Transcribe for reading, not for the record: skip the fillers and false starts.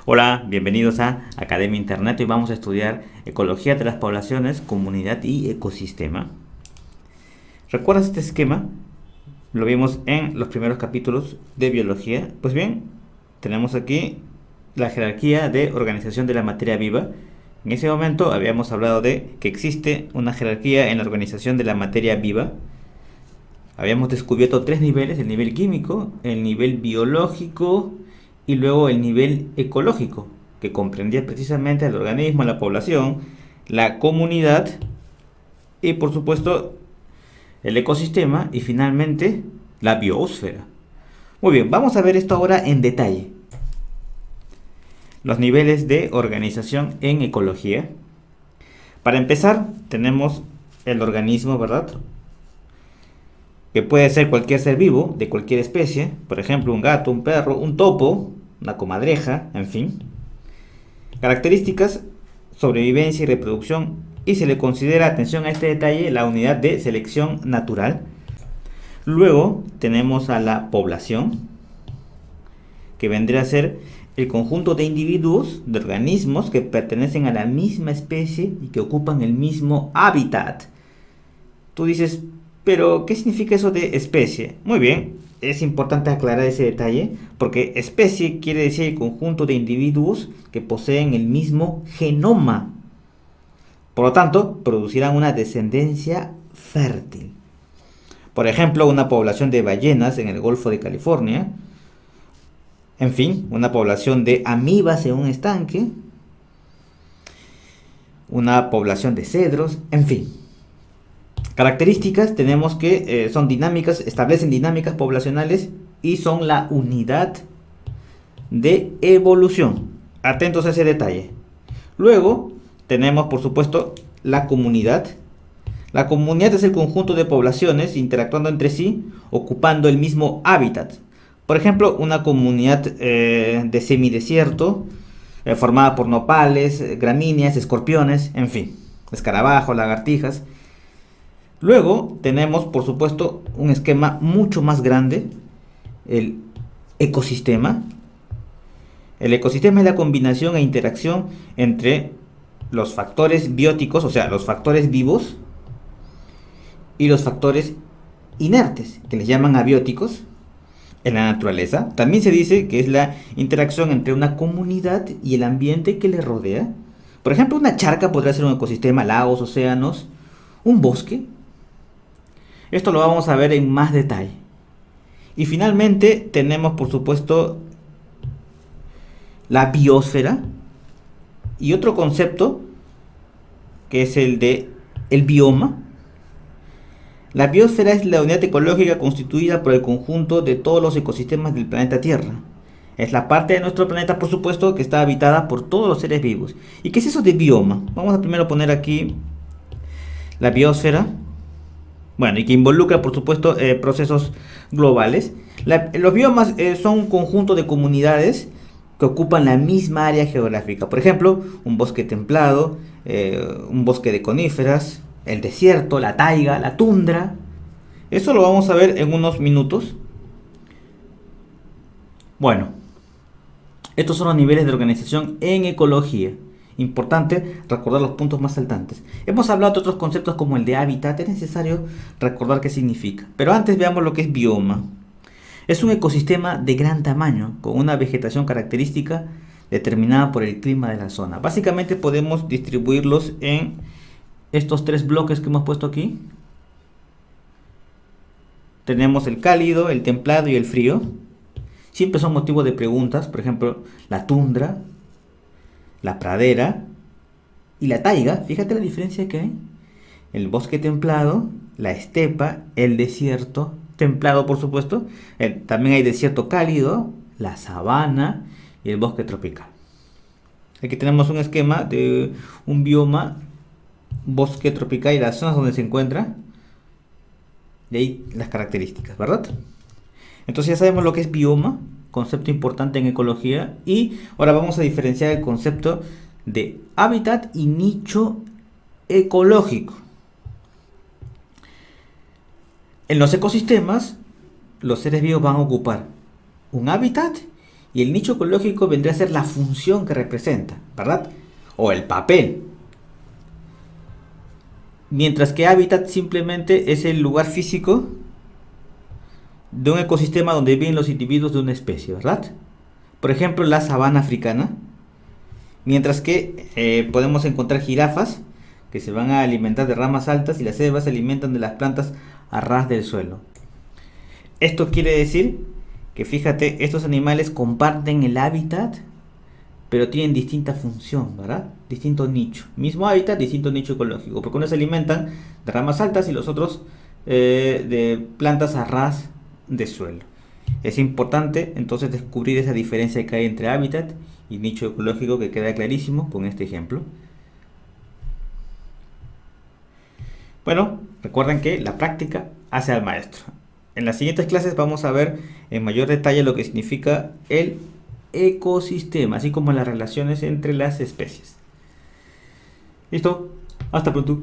Hola, bienvenidos a Academia Internet. Hoy vamos a estudiar Ecología de las poblaciones, comunidad y ecosistema. ¿Recuerdas este esquema? Lo vimos en los primeros capítulos de biología. Pues bien, tenemos aquí la jerarquía de organización de la materia viva. En ese momento habíamos hablado de que existe una jerarquía en la organización de la materia viva. Habíamos descubierto tres niveles: el nivel químico, el nivel biológico y luego el nivel ecológico, que comprendía precisamente al organismo, a la población, la comunidad y por supuesto el ecosistema y finalmente la biosfera. Muy bien, vamos a ver esto ahora en detalle. Los niveles de organización en ecología. Para empezar, tenemos el organismo, ¿verdad? Que puede ser cualquier ser vivo, de cualquier especie, por ejemplo un gato, un perro, un topo, una comadreja, en fin. Características: sobrevivencia y reproducción, y se le considera, atención a este detalle, la unidad de selección natural. Luego tenemos a la población, que vendría a ser el conjunto de individuos, de organismos que pertenecen a la misma especie y que ocupan el mismo hábitat. Tú dices, pero ¿qué significa eso de especie? Muy bien, es importante aclarar ese detalle porque especie quiere decir el conjunto de individuos que poseen el mismo genoma. Por lo tanto, producirán una descendencia fértil. Por ejemplo, una población de ballenas en el Golfo de California. En fin, una población de amibas en un estanque. Una población de cedros, en fin. Características: tenemos que son dinámicas, establecen dinámicas poblacionales y son la unidad de evolución. Atentos a ese detalle. Luego tenemos, por supuesto, la comunidad. La comunidad es el conjunto de poblaciones interactuando entre sí, ocupando el mismo hábitat. Por ejemplo, una comunidad de semidesierto formada por nopales, gramíneas, escorpiones, en fin, escarabajos, lagartijas. Luego tenemos, por supuesto, un esquema mucho más grande, el ecosistema. El ecosistema es la combinación e interacción entre los factores bióticos, o sea, los factores vivos, y los factores inertes, que les llaman abióticos, en la naturaleza. También se dice que es la interacción entre una comunidad y el ambiente que le rodea. Por ejemplo, una charca podría ser un ecosistema, lagos, océanos, un bosque. Esto lo vamos a ver en más detalle. Y finalmente tenemos, por supuesto, la biosfera y otro concepto que es el de el bioma. La biosfera es la unidad ecológica constituida por el conjunto de todos los ecosistemas del planeta Tierra. Es la parte de nuestro planeta, por supuesto, que está habitada por todos los seres vivos. ¿Y qué es eso de bioma? Vamos a primero poner aquí la biosfera. Bueno, y que involucra, por supuesto, procesos globales. Los biomas son un conjunto de comunidades que ocupan la misma área geográfica. Por ejemplo, un bosque templado, un bosque de coníferas, el desierto, la taiga, la tundra. Eso lo vamos a ver en unos minutos. Bueno, estos son los niveles de organización en ecología. Importante recordar los puntos más saltantes. Hemos hablado de otros conceptos como el de hábitat. Es necesario recordar qué significa. Pero antes veamos lo que es bioma. Es un ecosistema de gran tamaño, con una vegetación característica determinada por el clima de la zona. Básicamente podemos distribuirlos en estos tres bloques que hemos puesto aquí. Tenemos el cálido, el templado y el frío. Siempre son motivo de preguntas. Por ejemplo, la tundra, la pradera y la taiga. Fíjate la diferencia que hay. El bosque templado, la estepa, el desierto templado, por supuesto. También hay desierto cálido, la sabana y el bosque tropical. Aquí tenemos un esquema de un bioma, bosque tropical y las zonas donde se encuentra. De ahí las características, ¿verdad? Entonces ya sabemos lo que es bioma, concepto importante en ecología. Y ahora vamos a diferenciar el concepto de hábitat y nicho ecológico. En los ecosistemas, los seres vivos van a ocupar un hábitat Y el nicho ecológico vendría a ser la función que representa, ¿verdad? O el papel. Mientras que hábitat simplemente es el lugar físico de un ecosistema donde viven los individuos de una especie, ¿verdad? Por ejemplo, la sabana africana. Mientras que podemos encontrar jirafas que se van a alimentar de ramas altas y las cebras se alimentan de las plantas a ras del suelo. Esto quiere decir que, fíjate, estos animales comparten el hábitat, pero tienen distinta función, ¿verdad? Distinto nicho. Mismo hábitat, distinto nicho ecológico. Porque unos se alimentan de ramas altas y los otros de plantas a ras de suelo. Es importante entonces descubrir esa diferencia que hay entre hábitat y nicho ecológico, que queda clarísimo con este ejemplo. Bueno, recuerden que la práctica hace al maestro. En las siguientes clases vamos a ver en mayor detalle lo que significa el ecosistema, así como las relaciones entre las especies. ¿Listo? Hasta pronto.